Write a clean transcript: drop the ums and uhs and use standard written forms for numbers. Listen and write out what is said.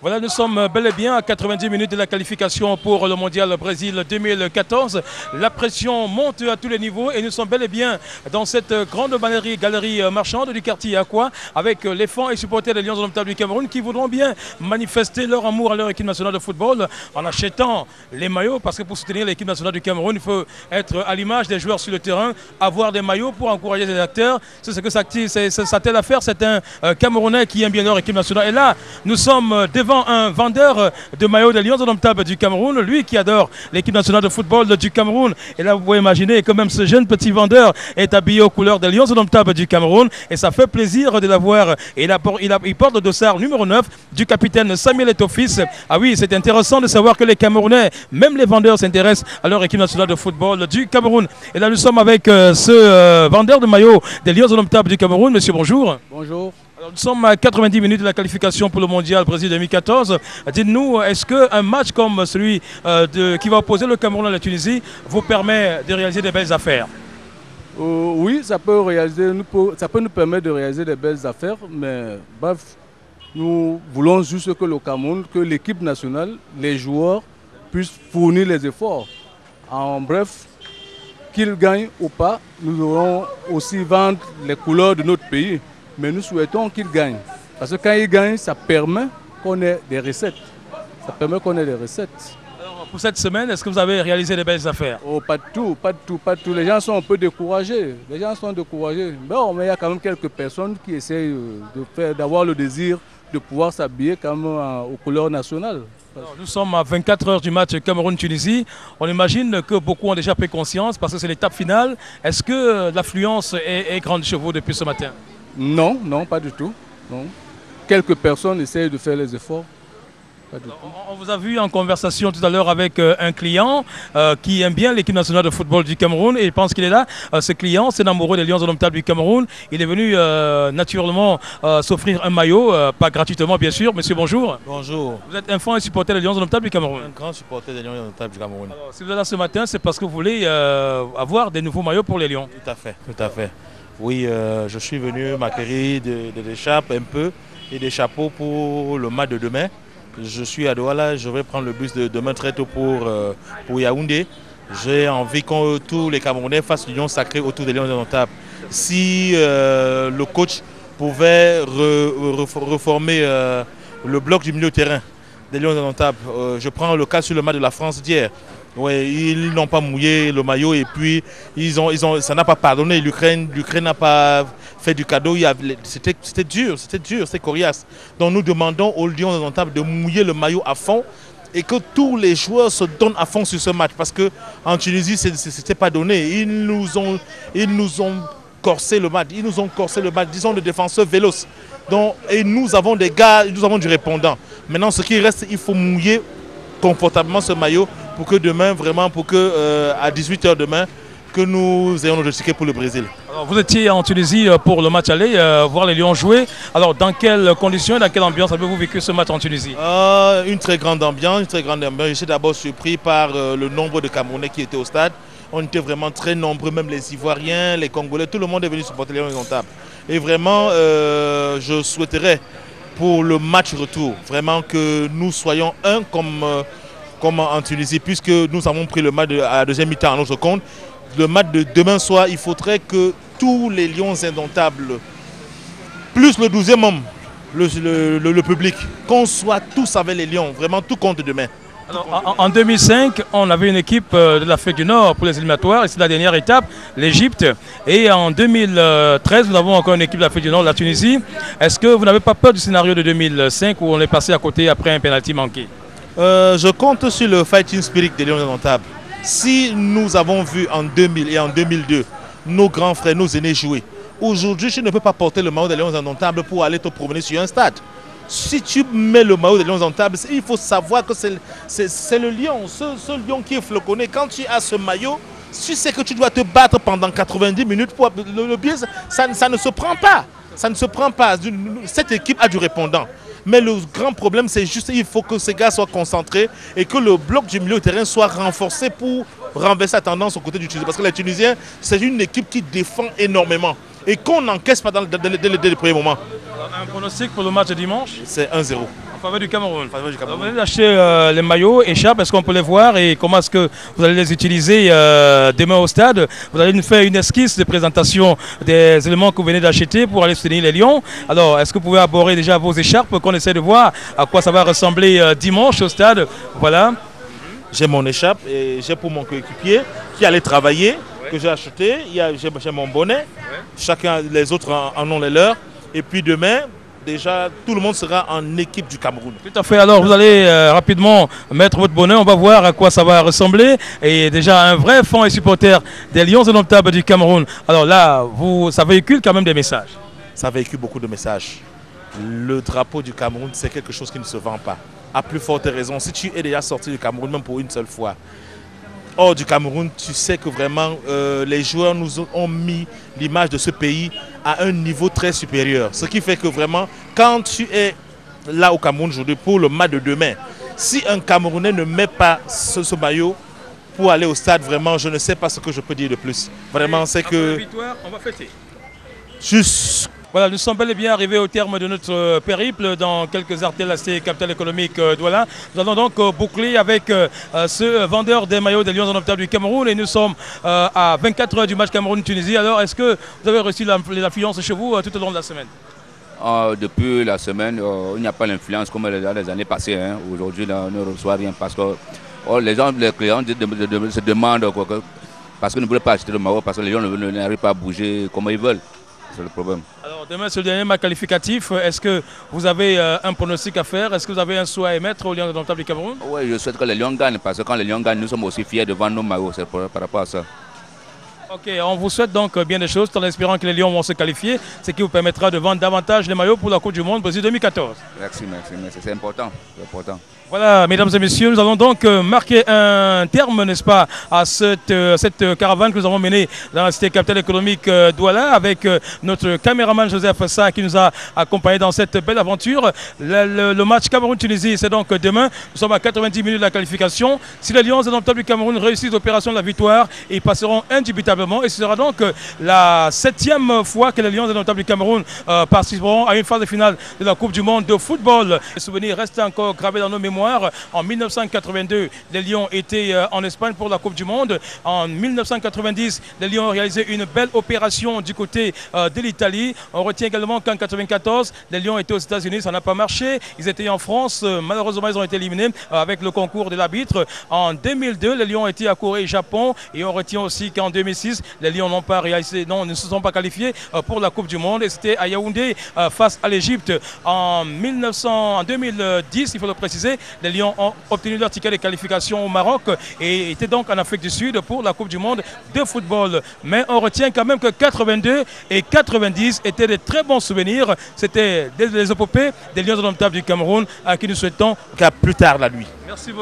Voilà, nous sommes bel et bien à 90 minutes de la qualification pour le Mondial Brésil 2014. La pression monte à tous les niveaux et nous sommes bel et bien dans cette grande galerie marchande du quartier Aqua avec les fans et supporters des Lions indomptables du Cameroun qui voudront bien manifester leur amour à leur équipe nationale de football en achetant les maillots, parce que pour soutenir l'équipe nationale du Cameroun, il faut être à l'image des joueurs sur le terrain, avoir des maillots pour encourager les acteurs. C'est ce que ça telle à faire. C'est un Camerounais qui aime bien leur équipe nationale. Et là, nous sommes devant un vendeur de maillots des Lions indomptables du Cameroun, lui qui adore l'équipe nationale de football du Cameroun. Et là, vous pouvez imaginer que même ce jeune petit vendeur est habillé aux couleurs des Lions indomptables du Cameroun. Et ça fait plaisir de l'avoir. Et il porte le dossard numéro 9 du capitaine Samuel Eto'o-Fils. Ah oui, c'est intéressant de savoir que les Camerounais, même les vendeurs, s'intéressent à leur équipe nationale de football du Cameroun. Et là, nous sommes avec ce vendeur de maillots des Lions indomptables du Cameroun. Monsieur, bonjour. Bonjour. Alors, nous sommes à 90 minutes de la qualification pour le Mondial Brésil 2014. Dites-nous, est-ce qu'un match comme celui qui va opposer le Cameroun à la Tunisie vous permet de réaliser des belles affaires? Oui, ça peut nous permettre de réaliser des belles affaires, mais bref, nous voulons juste que le Cameroun, que l'équipe nationale, les joueurs puissent fournir les efforts. En bref, qu'ils gagnent ou pas, nous devrons aussi vendre les couleurs de notre pays. Mais nous souhaitons qu'ils gagnent. Parce que quand ils gagnent, ça permet qu'on ait des recettes. Ça permet qu'on ait des recettes. Alors, pour cette semaine, est-ce que vous avez réalisé des belles affaires? Oh, pas de tout, pas de tout, pas de tout. Les gens sont un peu découragés. Les gens sont découragés. Bon, mais il y a quand même quelques personnes qui essayent d'avoir le désir de pouvoir s'habiller quand même aux couleurs nationales. Alors, nous sommes à 24 heures du match Cameroun-Tunisie. On imagine que beaucoup ont déjà pris conscience parce que c'est l'étape finale. Est-ce que l'affluence est grande chez vous depuis ce matin? Non, non, pas du tout. Non. Quelques personnes essayent de faire les efforts. Pas du tout. On vous a vu en conversation tout à l'heure avec un client qui aime bien l'équipe nationale de football du Cameroun et il pense qu'il est là. Ce client, c'est un amoureux des Lions indomptables du Cameroun. Il est venu naturellement s'offrir un maillot, pas gratuitement bien sûr. Monsieur, bonjour. Bonjour. Vous êtes un fan et supporter des Lions indomptables du Cameroun? Un grand supporter des Lions indomptables du Cameroun. Alors, si vous êtes là ce matin, c'est parce que vous voulez avoir des nouveaux maillots pour les Lions. Tout à fait, tout à fait. Oui, je suis venu m'acquérir des écharpes un peu et des chapeaux pour le match de demain. Je suis à Douala, je vais prendre le bus de demain très tôt pour Yaoundé. J'ai envie que tous les Camerounais fassent l'union sacrée autour des Lions indomptables. Si le coach pouvait reformer le bloc du milieu de terrain des Lions indomptables, je prends le cas sur le match de la France d'hier. Ouais, ils n'ont pas mouillé le maillot et puis ça n'a pas pardonné. L'Ukraine n'a pas fait du cadeau. C'était dur, c'était coriace. Donc nous demandons aux Lions indomptables de mouiller le maillot à fond et que tous les joueurs se donnent à fond sur ce match. Parce qu'en Tunisie, ce n'était pas donné. Ils nous ont corsé le match. Ils nous ont corsé le match, disons, de défenseurs véloces. Donc, et nous avons des gars, nous avons du répondant. Maintenant, ce qui reste, il faut mouiller confortablement ce maillot pour que demain, vraiment, pour que à 18 h demain, que nous ayons notre ticket pour le Brésil. Alors, vous étiez en Tunisie pour le match aller, voir les Lions jouer. Alors, dans quelles conditions et dans quelle ambiance avez-vous vécu ce match en Tunisie? Une très grande ambiance, une très grande ambiance. J'étais d'abord surpris par le nombre de Camerounais qui étaient au stade. On était vraiment très nombreux, même les Ivoiriens, les Congolais, tout le monde est venu supporter les Lions indomptables. Et vraiment, je souhaiterais pour le match retour, vraiment que nous soyons un comme en Tunisie, puisque nous avons pris le match à la deuxième mi-temps à notre compte. Le match de demain soir, il faudrait que tous les Lions indomptables, plus le 12e homme, le public, qu'on soit tous avec les Lions, vraiment tout compte demain. Alors, en 2005, on avait une équipe de l'Afrique du Nord pour les éliminatoires, et c'est la dernière étape, l'Égypte. Et en 2013, nous avons encore une équipe de l'Afrique du Nord, la Tunisie. Est-ce que vous n'avez pas peur du scénario de 2005 où on est passé à côté après un penalty manqué? Je compte sur le fighting spirit des Lions indomptables. Si nous avons vu en 2000 et en 2002 nos grands frères, nos aînés jouer, aujourd'hui, tu ne peux pas porter le maillot des Lions indomptables pour aller te promener sur un stade. Si tu mets le maillot des Lions indomptables, il faut savoir que c'est le lion, ce lion qui est floconnné. Quand tu as ce maillot, tu sais que tu dois te battre pendant 90 minutes. Le biais, ça ne se prend pas. Ça ne se prend pas. Cette équipe a du répondant. Mais le grand problème, c'est juste qu'il faut que ces gars soient concentrés et que le bloc du milieu de terrain soit renforcé pour renverser la tendance au côté du Tunisien. Parce que les Tunisiens, c'est une équipe qui défend énormément et qu'on n'encaisse pas dès les premiers moments. Un pronostic pour le match de dimanche? C'est 1-0. En faveur du Cameroun. Vous venez d'acheter les maillots, écharpes, est-ce qu'on peut les voir et comment est-ce que vous allez les utiliser demain au stade? Vous allez nous faire une esquisse de présentation des éléments que vous venez d'acheter pour aller soutenir les Lions. Alors, est-ce que vous pouvez aborder déjà vos écharpes qu'on essaie de voir à quoi ça va ressembler dimanche au stade? Voilà. J'ai mon écharpe et j'ai pour mon coéquipier qui allait travailler, que j'ai acheté. J'ai mon bonnet. Chacun, les autres en ont les leurs. Et puis demain, déjà, tout le monde sera en équipe du Cameroun. Tout à fait. Alors, vous allez rapidement mettre votre bonnet. On va voir à quoi ça va ressembler. Et déjà, un vrai fan et supporter des Lions indomptables du Cameroun. Alors là, ça véhicule quand même des messages. Ça véhicule beaucoup de messages. Le drapeau du Cameroun, c'est quelque chose qui ne se vend pas. À plus forte raison, si tu es déjà sorti du Cameroun, même pour une seule fois, hors du Cameroun, tu sais que vraiment les joueurs nous ont mis l'image de ce pays à un niveau très supérieur. Ce qui fait que vraiment, quand tu es là au Cameroun aujourd'hui pour le match de demain, si un Camerounais ne met pas ce maillot pour aller au stade, vraiment, je ne sais pas ce que je peux dire de plus. Vraiment, c'est que... Après la victoire, on va fêter. Juste... Voilà, nous sommes bel et bien arrivés au terme de notre périple dans quelques artères de la cité capitale économique Douala. Nous allons donc boucler avec ce vendeur des maillots des Lions indomptables du Cameroun et nous sommes à 24 heures du match Cameroun-Tunisie. Alors, est-ce que vous avez reçu l'influence chez vous tout au long de la semaine? Depuis la semaine, il n'y a pas l'influence comme les années passées. Hein. Aujourd'hui, on ne reçoit rien parce que les clients se demandent parce qu'ils ne veulent pas acheter le maillot parce que les gens n'arrivent pas à bouger comme ils veulent. C'est le problème. Alors demain c'est le dernier match qualificatif. Est-ce que vous avez un pronostic à faire? Est-ce que vous avez un souhait à émettre aux Lions indomptables du Cameroun? Oui, je souhaite que les Lions gagnent parce que quand les Lions gagnent, nous sommes aussi fiers de vendre nos maillots. C'est par rapport à ça. Ok, on vous souhaite donc bien des choses en espérant que les Lions vont se qualifier, ce qui vous permettra de vendre davantage les maillots pour la Coupe du Monde Brésil 2014. Merci. C'est important. Voilà, mesdames et messieurs, nous allons donc marquer un terme, n'est-ce pas, à cette caravane que nous avons menée dans la cité capitale économique Douala avec notre caméraman Joseph Fassa qui nous a accompagnés dans cette belle aventure. Le match Cameroun-Tunisie, c'est donc demain. Nous sommes à 90 minutes de la qualification. Si les Lions indomptables du Cameroun réussissent l'opération de la victoire, ils passeront indubitablement. Et ce sera donc la 7e fois que les Lions indomptables du Cameroun participeront à une phase de finale de la Coupe du Monde de football. Les souvenirs restent encore gravés dans nos mémoires. En 1982, les Lions étaient en Espagne pour la Coupe du Monde. En 1990, les Lions ont réalisé une belle opération du côté de l'Italie. On retient également qu'en 1994, les Lions étaient aux États-Unis, ça n'a pas marché. Ils étaient en France, malheureusement ils ont été éliminés avec le concours de l'arbitre. En 2002, les Lions étaient à Corée et Japon. Et on retient aussi qu'en 2006, les Lions n'ont pas réalisé, ne se sont pas qualifiés pour la Coupe du Monde. Et c'était à Yaoundé face à l'Égypte. En 2010, il faut le préciser, les Lions ont obtenu leur ticket de qualification au Maroc et étaient donc en Afrique du Sud pour la Coupe du Monde de football. Mais on retient quand même que 82 et 90 étaient de très bons souvenirs. C'était des épopées des Lions indomptables du Cameroun à qui nous souhaitons qu'à plus tard la nuit. Merci beaucoup.